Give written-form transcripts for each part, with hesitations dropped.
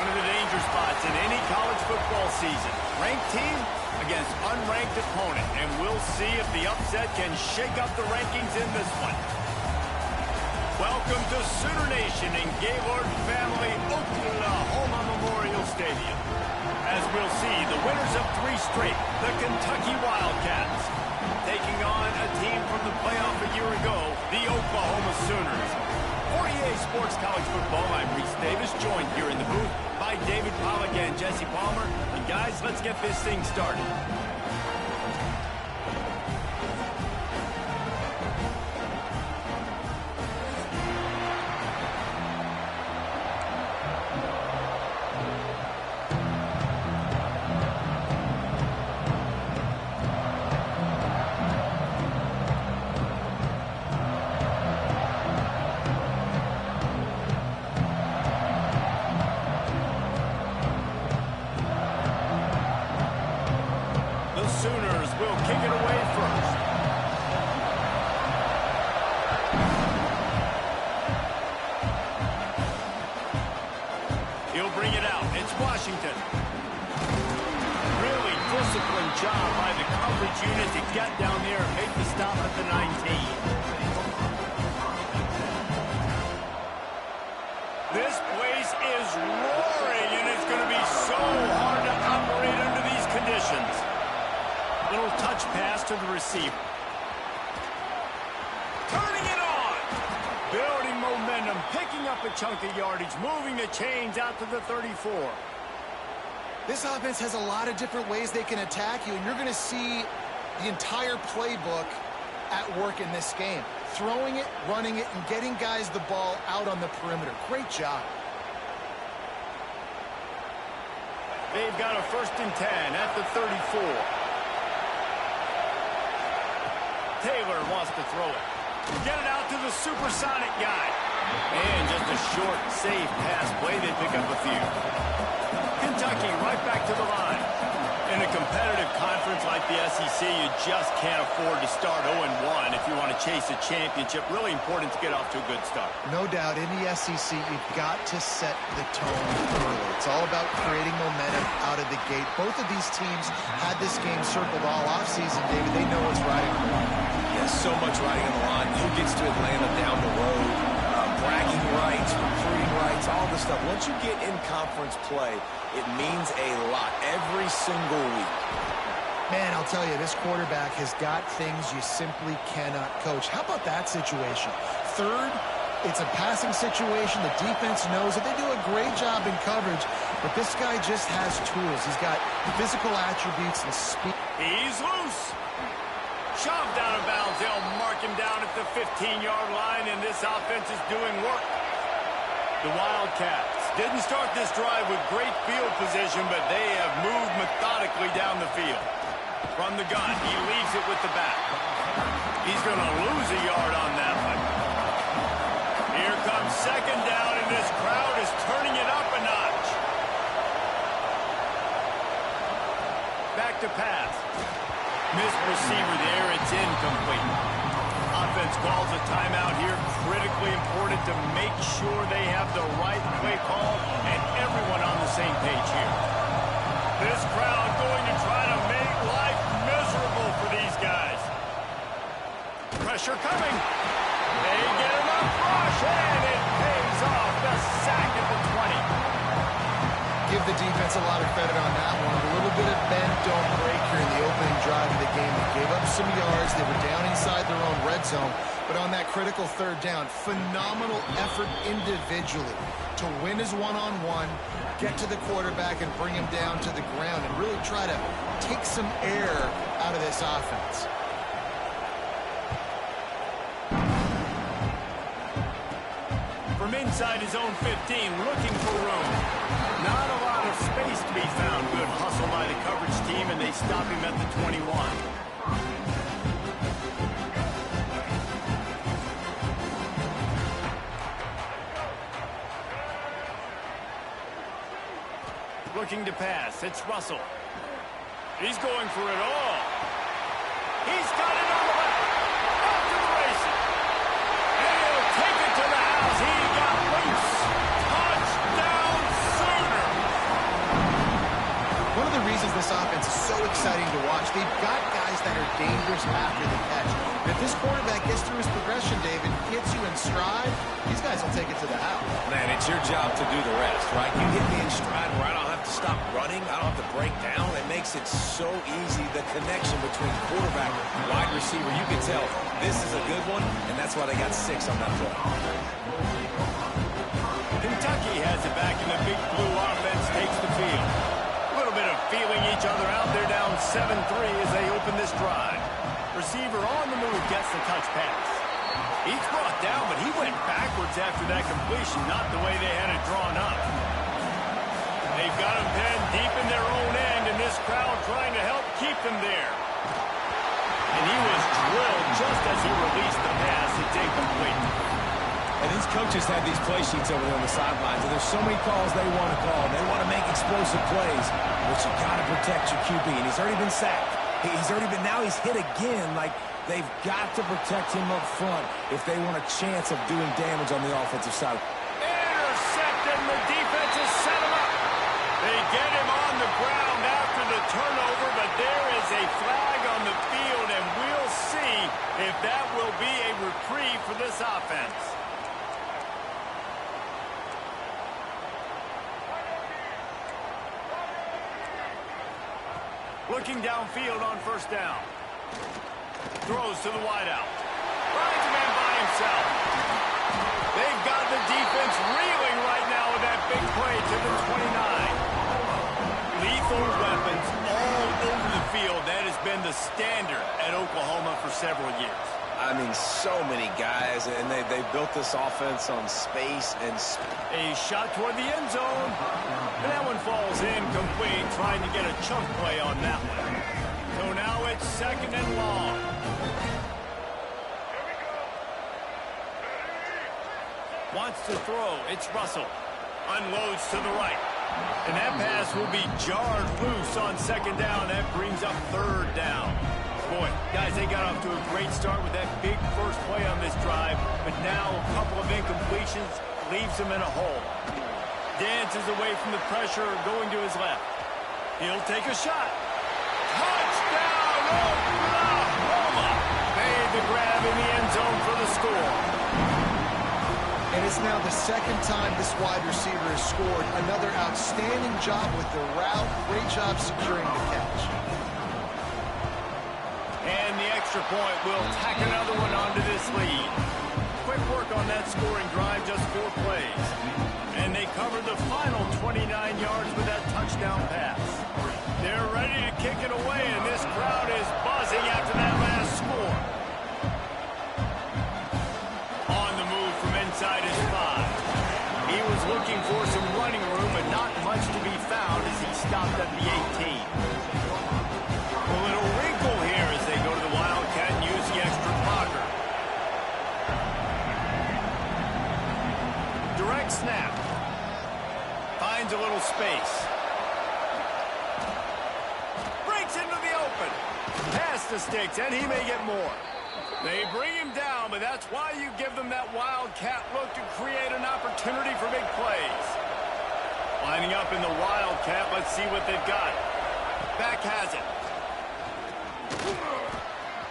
One of the danger spots in any college football season. Ranked team against unranked opponent. And we'll see if the upset can shake up the rankings in this one. Welcome to Sooner Nation in Gaylord Family Oklahoma Memorial Stadium. As we'll see, the winners of 3 straight, the Kentucky Wildcats, taking on a team from the playoff a year ago, the Oklahoma Sooners. For EA Sports College Football, I'm Reese Davis, joined here in the booth by David Pollack and Jesse Palmer. And guys, let's get this thing started. Sooners will kick it away first. He'll bring it out. It's Washington. Really disciplined job by the coverage unit to get down there and make the stop at the 19. This place is roaring, and it's going to be so hard to operate under these conditions. Little touch pass to the receiver. Turning it on. Building momentum, picking up a chunk of yardage, moving the chains out to the 34. This offense has a lot of different ways they can attack you, and you're going to see the entire playbook at work in this game. Throwing it, running it, and getting guys the ball out on the perimeter. Great job. They've got a 1st and 10 at the 34. Taylor wants to throw it. Get it out to the supersonic guy. And just a short, safe pass play. They pick up a few. Kentucky right back to the line. In a competitive conference like the SEC, you just can't afford to start 0-1 if you want to chase a championship. Really important to get off to a good start. No doubt, in the SEC, you've got to set the tone early. It's all about creating momentum out of the gate. Both of these teams had this game circled all offseason, David. They know what's riding on the line. Yeah, so much riding on the line. Who gets to Atlanta down the road? Bragging rights, recruiting rights, all this stuff. Once you get in conference play, it means a lot every single week. Man, I'll tell you, this quarterback has got things you simply cannot coach. How about that situation? Third, it's a passing situation. The defense knows it. They do a great job in coverage, but this guy just has tools. He's got physical attributes and speed. He's loose. Shoved out of bounds. They'll mark him down at the 15-yard line, and this offense is doing work. The Wildcats didn't start this drive with great field position, but they have moved methodically down the field. From the gun, he leaves it with the back. He's going to lose a yard on that one. Here comes 2nd down, and this crowd is turning it up a notch. Back to pass. Missed receiver there. It's incomplete. Offense calls a timeout here. Critically important to make sure they have the right play call and everyone on the same page here. This crowd going to try to make life miserable for these guys. Pressure coming. They get him up rush, and it pays off. The sack at the 20. Give the defense a lot of credit on that one. A little bit of bend, don't break here in the opening drive of the game. They gave up some yards. They were down inside their own red zone. But on that critical 3rd down, phenomenal effort individually to win his one-on-one, get to the quarterback and bring him down to the ground and really try to take some air out of this offense. From inside his own 15, looking for room. Not a lot of space to be found. Good hustle by the coverage team, and they stop him at the 21. Looking to pass. It's Russell. He's going for it all. He's got it on the way. Off to the races. And he'll take it to the house. He got loose. Touchdown, Sooner. dangerous after the catch. If this quarterback gets through his progression, David, hits you in stride, these guys will take it to the house. Man, it's your job to do the rest, right? You hit me in stride where I don't have to stop running. I don't have to break down. It makes it so easy, the connection between quarterback and wide receiver. You can tell this is a good one, and that's why they got 6 on that play. Kentucky has it back, and the big blue offense takes the field. A little bit of feeling each other out. They're down 7-3 as they open this drive. Receiver on the move gets the touch pass. He's brought down, but he went backwards after that completion, not the way they had it drawn up. They've got him pinned deep in their own end, and this crowd trying to help keep them there. And he was drilled just as he released the pass. It's incomplete. And these coaches have these play sheets over there on the sidelines, and there's so many calls they want to call. They want to make explosive plays, but you got to protect your QB, and he's already been sacked. Now he's hit again. Like, they've got to protect him up front if they want a chance of doing damage on the offensive side. Intercepted, and the defense has set him up. They get him on the ground after the turnover, but there is a flag on the field, and we'll see if that will be a reprieve for this offense. Looking downfield on first down. Throws to the wideout. Finds a man by himself. They've got the defense reeling right now with that big play to the 29. Lethal weapons all over the field. That has been the standard at Oklahoma for several years. I mean, so many guys, and they built this offense on space and A shot toward the end zone. And that one falls incomplete, trying to get a chunk play on that one. So now it's 2nd and long. Wants to throw. It's Russell. Unloads to the right. And that pass will be jarred loose on 2nd down. That brings up 3rd down. Boy, guys, they got off to a great start with that big first play on this drive, but now a couple of incompletions leaves them in a hole. Dances away from the pressure, going to his left. He'll take a shot. Touchdown, Oklahoma! Made the grab in the end zone for the score. And it's now the 2nd time this wide receiver has scored. Another outstanding job with the route. Great job securing the catch. And the extra point will tack another one onto this lead. Quick work on that scoring drive, just 4 plays. And they covered the final 29 yards with that touchdown pass. They're ready to kick it away, and this crowd is buzzing after that last score. On the move from inside his 5. He was looking for some running room, but not much to be found as he stopped at the 18. A little wrinkle here as they go to the Wildcat and use the extra blocker. Direct snap. Finds a little space. Breaks into the open. Pass to Sticks, and he may get more. They bring him down, but that's why you give them that Wildcat look to create an opportunity for big plays. Lining up in the Wildcat, let's see what they've got. Back has it.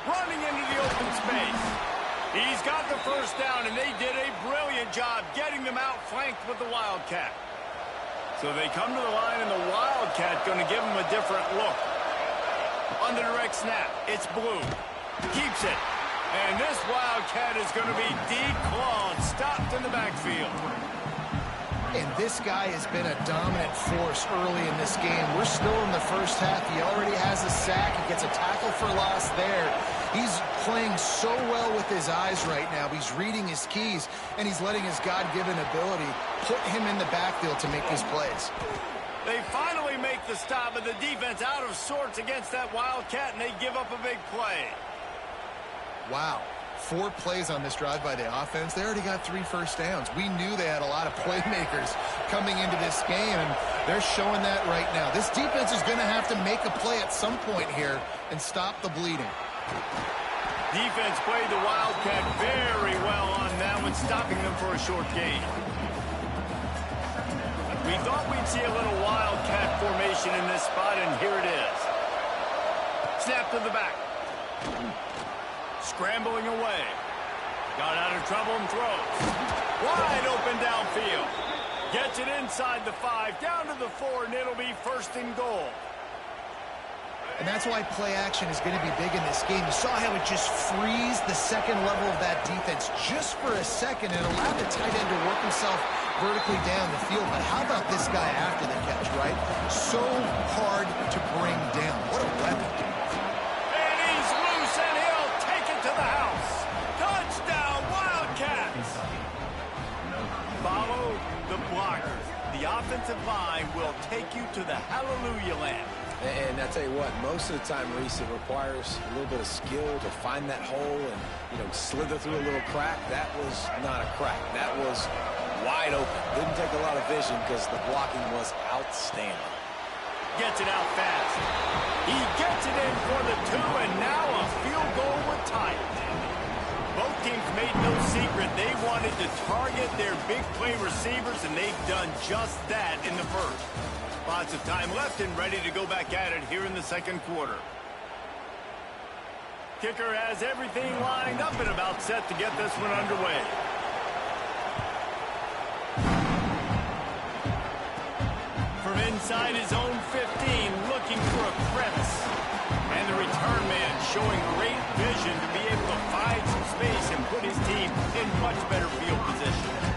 Running into the open space. He's got the first down, and they did a brilliant job getting them outflanked with the Wildcat. So they come to the line, and the Wildcat going to give them a different look. On the direct snap, it's Blue. Keeps it. And this Wildcat is going to be declawed, stopped in the backfield. And this guy has been a dominant force early in this game. We're still in the first half. He already has a sack. He gets a tackle for loss there. He's playing so well with his eyes right now. He's reading his keys, and he's letting his God-given ability put him in the backfield to make these plays. They finally make the stop, but the defense out of sorts against that Wildcat, and they give up a big play. Wow. 4 plays on this drive by the offense. They already got 3 first downs. We knew they had a lot of playmakers coming into this game, and they're showing that right now. This defense is going to have to make a play at some point here and stop the bleeding. Defense played the Wildcat very well on that one, stopping them for a short gain. We thought we'd see a little Wildcat formation in this spot, and here it is. Snap to the back. Scrambling away. Got out of trouble and throws. Wide open downfield. Gets it inside the 5, down to the 4, and it'll be 1st and goal. And that's why play action is going to be big in this game. You saw how it just frees the second level of that defense just for a second and allowed the tight end to work himself vertically down the field. But how about this guy after the catch, right? So hard to bring down. What a weapon. And he's loose, and he'll take it to the house. Touchdown, Wildcats. Follow the blockers. The offensive line will take you to the hallelujah land. And I tell you what, most of the time, Reese, it requires a little bit of skill to find that hole and, slither through a little crack. That was not a crack. That was wide open. Didn't take a lot of vision because the blocking was outstanding. Gets it out fast. He gets it in for the 2, and now a field goal would tie it. Both teams made no secret they wanted to target their big play receivers, and they've done just that in the first. Lots of time left and ready to go back at it here in the 2nd quarter. Kicker has everything lined up and about set to get this one underway. From inside his own 15, looking for a crevice. And the return man showing great vision to be able to find some space and put his team in much better field position.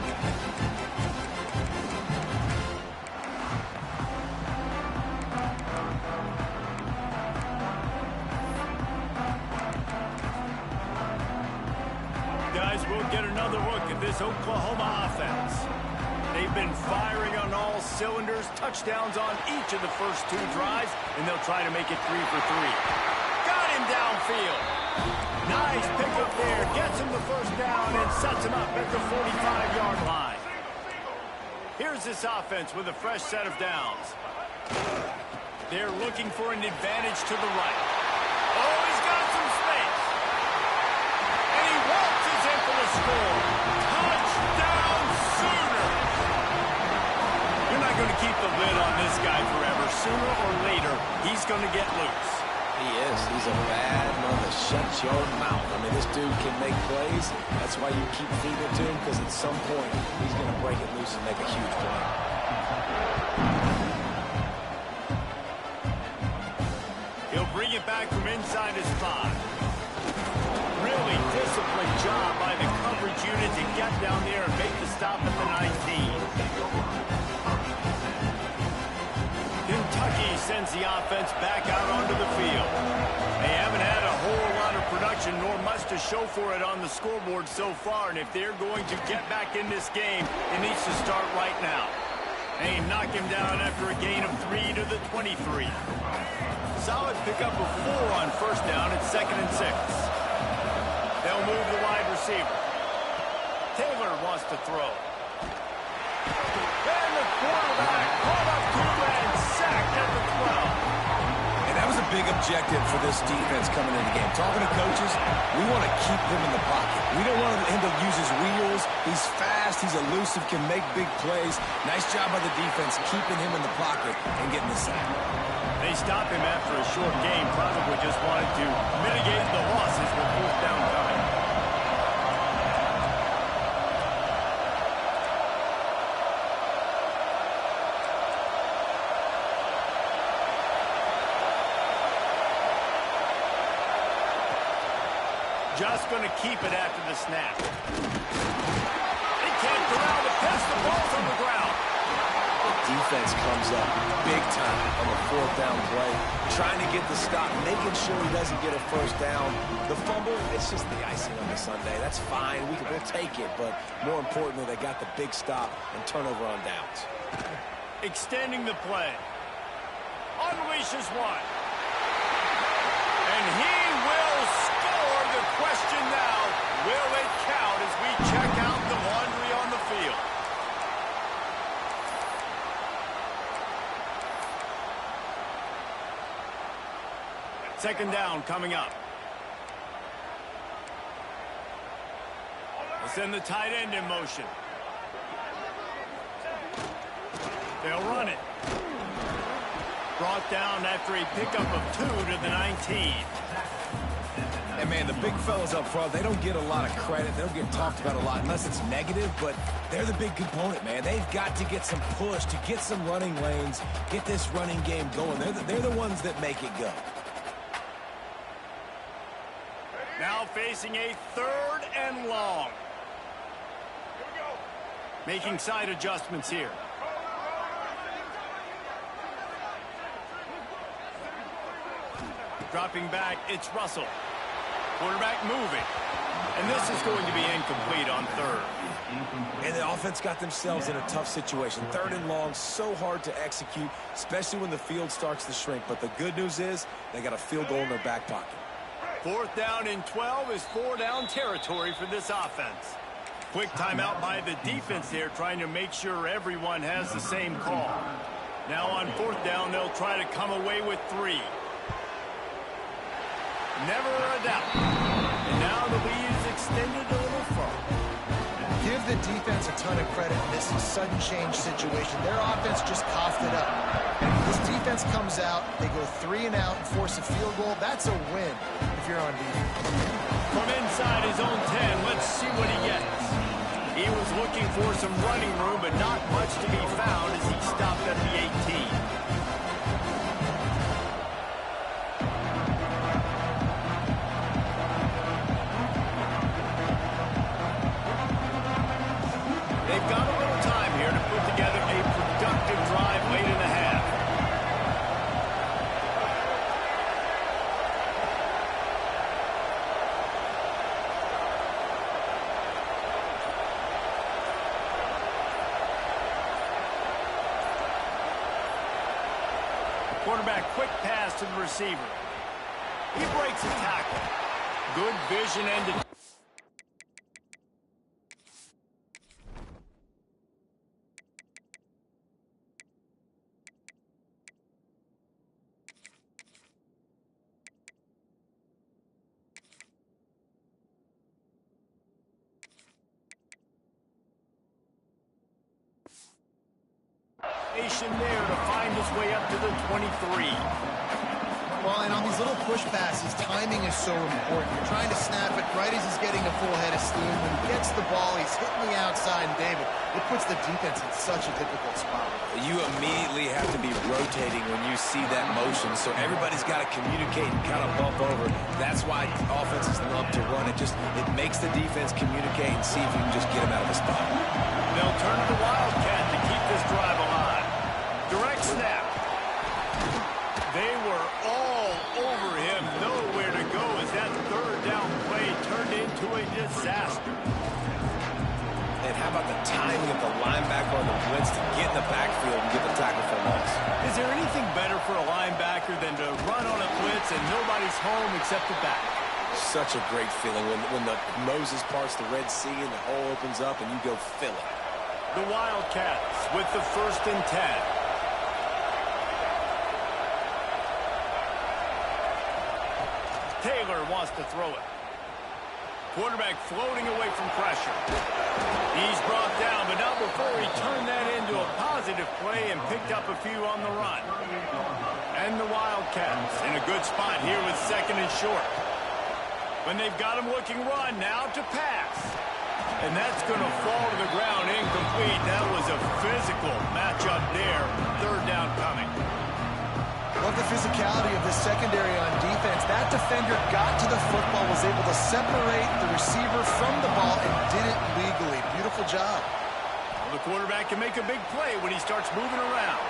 We'll get another look at this Oklahoma offense. They've been firing on all cylinders, touchdowns on each of the first 2 drives, and they'll try to make it 3 for 3. Got him downfield. Nice pickup there. Gets him the first down and sets him up at the 45-yard line. Here's this offense with a fresh set of downs. They're looking for an advantage to the right. Oh, he's got some space. And he waltzes in for the score. Touchdown, Sooner! You're not going to keep the lid on this guy forever. Sooner or later, he's going to get loose. He is. He's a bad mother. Shut your mouth. I mean, this dude can make plays. That's why you keep feeding it to him, because at some point, he's going to break it loose and make a huge play. He'll bring it back from inside his 5. Really disciplined job by the coverage unit to get down there and make the stop at the 19. Kentucky sends the offense back out onto the field. They haven't had a whole lot of production nor much to show for it on the scoreboard so far, and if they're going to get back in this game, it needs to start right now. They knock him down after a gain of 3 to the 23. Solid pickup of 4 on first down at 2nd and 6. They'll move the wide receiver. Taylor wants to throw. And the quarterback caught up to and sacked at the 12. And that was a big objective for this defense coming into the game. Talking to coaches, we want to keep him in the pocket. We don't want him to use his wheels. He's fast, he's elusive, can make big plays. Nice job by the defense keeping him in the pocket and getting the sack. They stop him after a short game, probably just wanted to mitigate the losses with 4th down coming. Just going to keep it after the snap. He can't corral the pass. The ball's on the ground. Defense comes up big time on the 4th down play, trying to get the stop, making sure he doesn't get a first down. The fumble, it's just the icing on the sundae. That's fine. We'll take it, but more importantly, they got the big stop and turnover on downs. Extending the play. Unleashes one. And he will score. The question now, will it count as we check out the laundry on the field? Second down coming up. They'll send the tight end in motion. They'll run it. Brought down after a pickup of 2 to the 19. And, man, the big fellas up front, they don't get a lot of credit. They don't get talked about a lot unless it's negative, but they're the big component, man. They've got to get some push, to get some running lanes, get this running game going. They're the ones that make it go. Now facing a 3rd and long. Making side adjustments here. Dropping back, it's Russell. Quarterback moving. And this is going to be incomplete on 3rd. And the offense got themselves in a tough situation. 3rd and long, so hard to execute, especially when the field starts to shrink. But the good news is they got a field goal in their back pocket. 4th down and 12 is 4-down territory for this offense. Quick timeout by the defense there, trying to make sure everyone has the same call. Now on 4th down, they'll try to come away with 3. Never a doubt. And now the lead is extended a little further. Give the defense a ton of credit in this sudden change situation. Their offense just coughed it up. This defense comes out, they go 3 and out and force a field goal. That's a win if you're on defense. From inside his own 10, let's see what he gets. He was looking for some running room, but not much to be found as he stopped at the 18. They've got a little time here to put together a productive drive late in the half. Quarterback, quick pass to the receiver. He breaks a tackle. Good vision and there to find his way up to the 23. Well, and on these little push passes, timing is so important. You're trying to snap it right as he's getting a full head of steam. When he gets the ball, he's hitting the outside, and David, it puts the defense in such a difficult spot. You immediately have to be rotating when you see that motion, so everybody's got to communicate and kind of bump over. That's why offenses love to run it. It makes the defense communicate and see if you can just get him out of the spot. They'll turn to the Wildcat to keep this drive alive. Direct snap. They were all over him. Nowhere to go as that 3rd down play turned into a disaster. And how about the timing of the linebacker on the blitz to get in the backfield and get the tackle for loss? Is there anything better for a linebacker than to run on a blitz and nobody's home except the back? Such a great feeling when the Moses parts the Red Sea and the hole opens up and you go fill it. The Wildcats with the 1st and 10. Taylor wants to throw it. Quarterback floating away from pressure. He's brought down, but not before he turned that into a positive play and picked up a few on the run. And the Wildcats in a good spot here with 2nd and short. When they've got him looking run, now to pass. And that's going to fall to the ground incomplete. That was a physical matchup there. 3rd down coming. Love the physicality of the secondary on defense. That defender got to the football, was able to separate the receiver from the ball, and did it legally. Beautiful job. Well, the quarterback can make a big play when he starts moving around.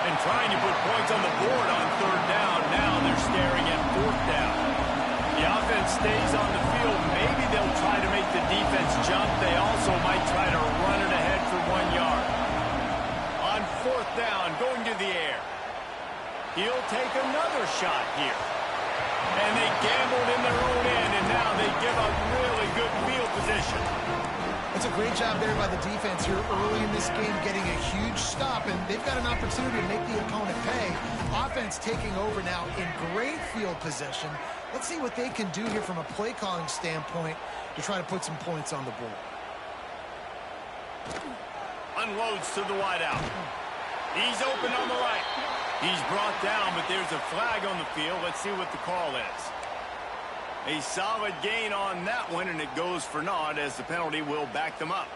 And trying to put points on the board on 3rd down. Now they're staring at 4th down. The offense stays on the field. Maybe they'll try to make the defense jump. They also might try to run it ahead for 1 yard. On 4th down, going to the air. He'll take another shot here. And they gambled in their own end, and now they give up really good field position. That's a great job there by the defense here early in this game, getting a huge stop, and they've got an opportunity to make the opponent pay. Offense taking over now in great field position. Let's see what they can do here from a play calling standpoint to try to put some points on the board. Unloads to the wideout. He's open on the right. He's brought down, but there's a flag on the field. Let's see what the call is. A solid gain on that one, and it goes for naught as the penalty will back them up.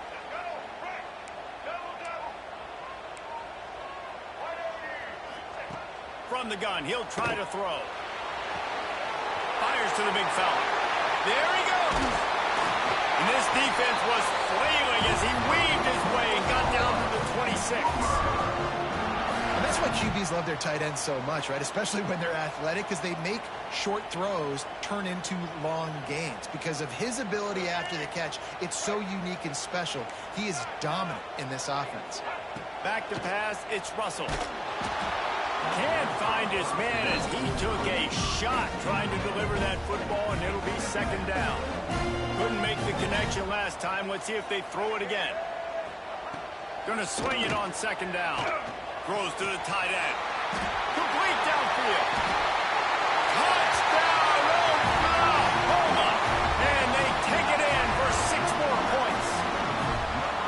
From the gun, he'll try to throw. Fires to the big fella. There he goes. And this defense was flailing as he weaved his way and got down to the 26. And that's why QBs love their tight ends so much, right? Especially when they're athletic, because they make short throws turn into long gains. Because of his ability after the catch, it's so unique and special. He is dominant in this offense. Back to pass, it's Russell. Can't find his man as he took a shot trying to deliver that football, and it'll be second down. Couldn't make the connection last time. Let's see if they throw it again. Gonna swing it on second down. Throws to the tight end. Complete downfield. Touchdown, Oklahoma! And they take it in for 6 more points.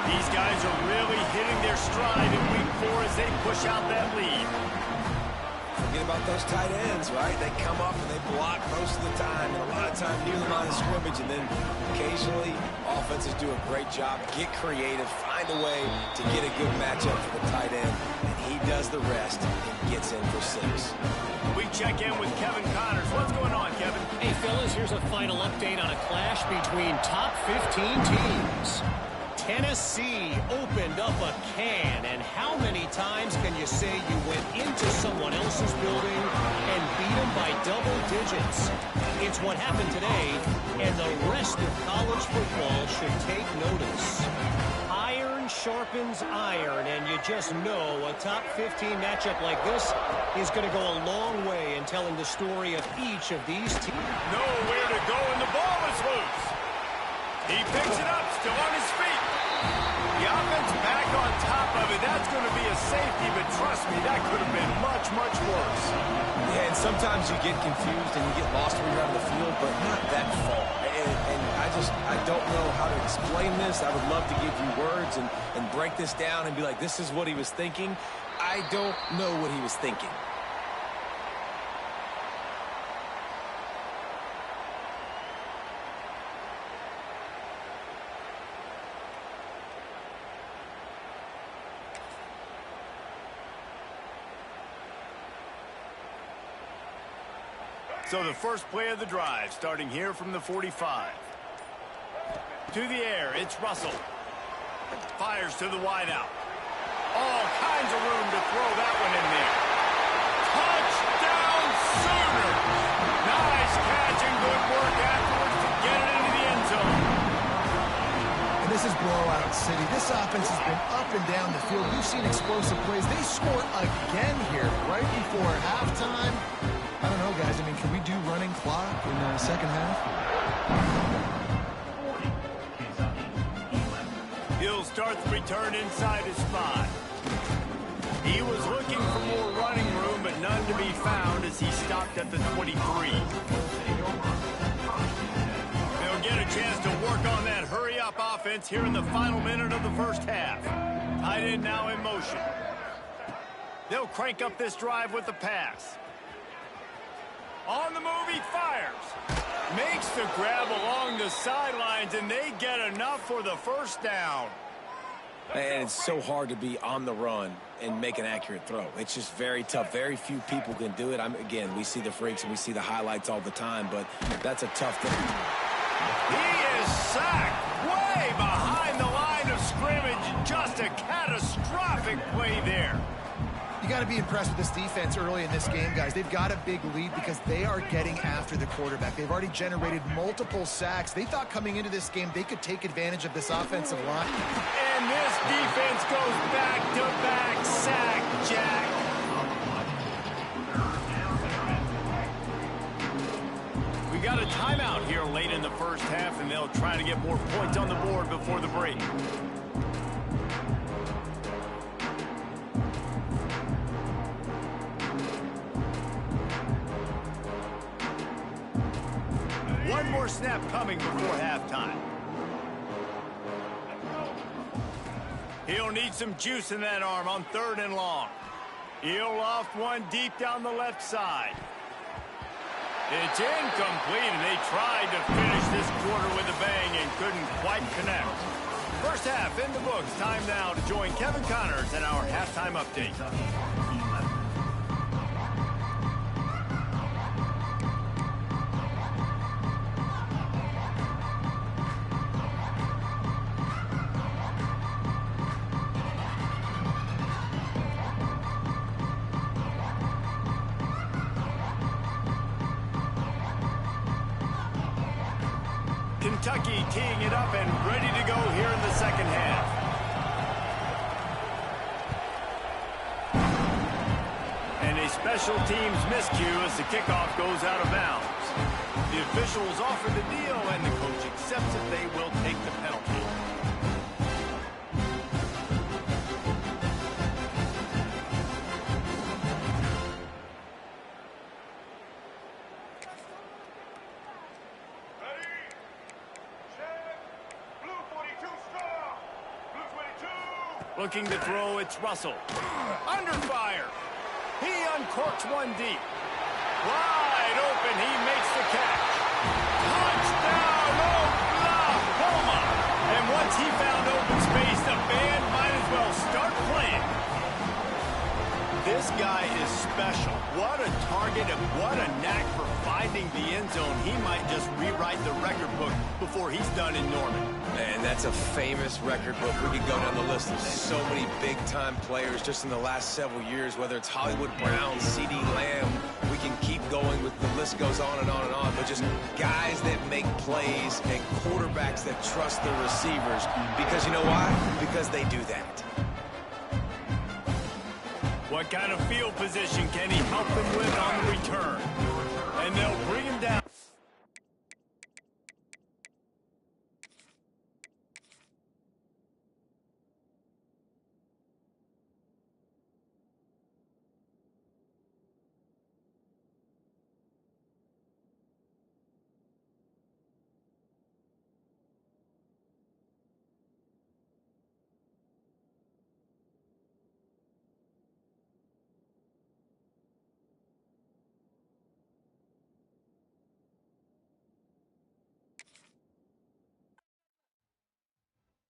These guys are really hitting their stride in week 4 as they push out that lead. Forget about those tight ends, right? They come up and they block most of the time, and a lot of time near the line of scrimmage, and then occasionally offenses do a great job, get creative, find a way to get a good matchup for the tight end, and he does the rest and gets in for 6. We check in with Kevin Connors. What's going on, Kevin? Hey, fellas, here's a final update on a clash between top 15 teams. Tennessee opened up a can, and how many times can you say you went into someone else's building and beat them by double digits? It's what happened today, and the rest of college football should take notice. Iron sharpens iron, and you just know a top 15 matchup like this is going to go a long way in telling the story of each of these teams. Nowhere to go, and the ball is loose. He picks it up, still on his feet. The offense back on top of it. That's going to be a safety, but trust me, that could have been much, much worse. Yeah, and sometimes you get confused and you get lost when you're out of the field, but not that far. And I don't know how to explain this. I would love to give you words and break this down and be like, this is what he was thinking. I don't know what he was thinking. So the first play of the drive, starting here from the 45. To the air, it's Russell. Fires to the wideout. All kinds of room to throw that one in there. Touchdown Sooners! Nice catch and good work afterwards to get it into the end zone. And this is blowout city. This offense has been up and down the field. We've seen explosive plays. They score again here right before halftime. I don't know, guys. I mean, can we do running clock in the second half? He'll start the return inside his spot. He was looking for more running room, but none to be found as he stopped at the 23. They'll get a chance to work on that hurry-up offense here in the final minute of the first half. Tight end now in motion. They'll crank up this drive with the pass. On the move, he fires. Makes the grab along the sidelines, and they get enough for the first down. And it's so hard to be on the run and make an accurate throw. It's just very tough. Very few people can do it. Again, we see the freaks and we see the highlights all the time, but that's a tough thing. He is sacked way behind the line of scrimmage. Just a catastrophic play there. You got to be impressed with this defense early in this game, guys. They've got a big lead because they are getting after the quarterback. They've already generated multiple sacks. They thought coming into this game they could take advantage of this offensive line. And this defense goes back-to-back sack, Jack. We got a timeout here late in the first half, and they'll try to get more points on the board before the break. One more snap coming before halftime. He'll need some juice in that arm on 3rd and long. He'll loft one deep down the left side. It's incomplete, and they tried to finish this quarter with a bang and couldn't quite connect. First half in the books. Time now to join Kevin Connors in our halftime update. Kentucky teeing it up and ready to go here in the second half. And a special teams miscue as the kickoff goes out of bounds. The officials offer the deal, and the coach accepts it. They will take the penalty. Looking to throw, it's Russell. Under fire. He uncorks one deep. Wide open, he makes the catch. Touchdown, Oklahoma! And once he found open space, the band might as well start playing. This guy is special. What a target and what a knack for finding the end zone. He might just rewrite the record book before he's done in Norman. Man, that's a famous record book. We could go down the list. There's so many big-time players just in the last several years, whether it's Hollywood Brown, C.D. Lamb. We can keep going with the list goes on and on and on, but just guys that make plays and quarterbacks that trust their receivers. Because you know why? Because they do that. What kind of field position can he help them with on the return? And they'll bring him down